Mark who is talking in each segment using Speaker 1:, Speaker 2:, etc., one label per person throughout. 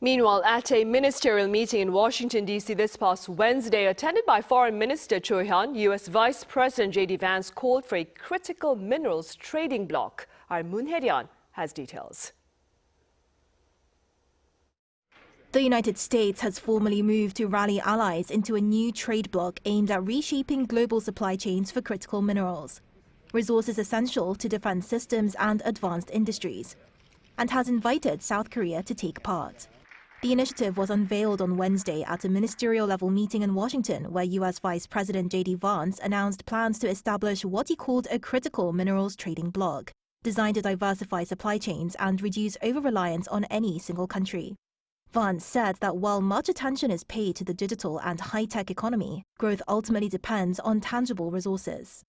Speaker 1: Meanwhile, at a ministerial meeting in Washington, D.C. this past Wednesday, attended by Foreign Minister Hyun, U.S. Vice President JD Vance called for a critical minerals trading bloc. Our Moon Hye-ryeon has details.
Speaker 2: The United States has formally moved to rally allies into a new trade bloc aimed at reshaping global supply chains for critical minerals, resources essential to defense systems and advanced industries, and has invited South Korea to take part. The initiative was unveiled on Wednesday at a ministerial-level meeting in Washington, where U.S. Vice President JD Vance announced plans to establish what he called a critical minerals trading bloc, designed to diversify supply chains and reduce over-reliance on any single country. Vance said that while much attention is paid to the digital and high-tech economy, growth ultimately depends on tangible resources.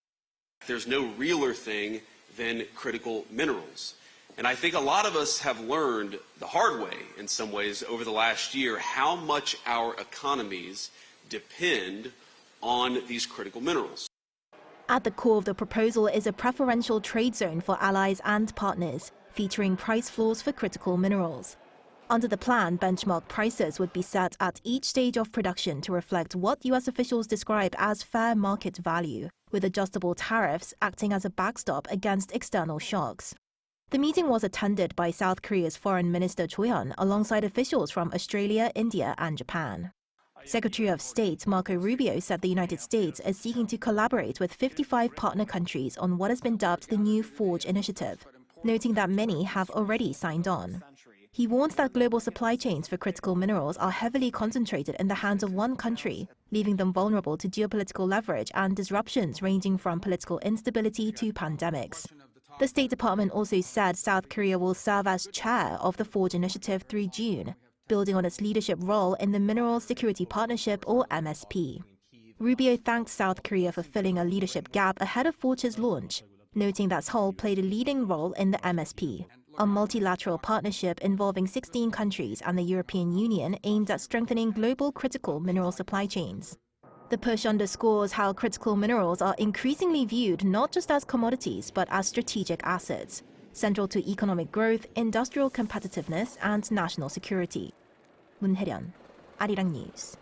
Speaker 3: There's no realer thing than critical minerals. And I think a lot of us have learned the hard way, in some ways, over the last year, how much our economies depend on these critical minerals.
Speaker 2: At the core of the proposal is a preferential trade zone for allies and partners, featuring price floors for critical minerals. Under the plan, benchmark prices would be set at each stage of production to reflect what U.S. officials describe as fair market value, with adjustable tariffs acting as a backstop against external shocks. The meeting was attended by South Korea's Foreign Minister Hyun alongside officials from Australia, India, and Japan. Secretary of State Marco Rubio said the United States is seeking to collaborate with 55 partner countries on what has been dubbed the new Forge initiative, noting that many have already signed on. He warns that global supply chains for critical minerals are heavily concentrated in the hands of one country, leaving them vulnerable to geopolitical leverage and disruptions ranging from political instability to pandemics. The State Department also said South Korea will serve as chair of the Forge initiative through June, building on its leadership role in the Mineral Security Partnership, or MSP. Rubio thanked South Korea for filling a leadership gap ahead of Forge's launch, noting that Seoul played a leading role in the MSP, a multilateral partnership involving 16 countries and the European Union aimed at strengthening global critical mineral supply chains. The push underscores how critical minerals are increasingly viewed not just as commodities but as strategic assets, central to economic growth, industrial competitiveness, and national security. Moon Hye-ryeon, Arirang News.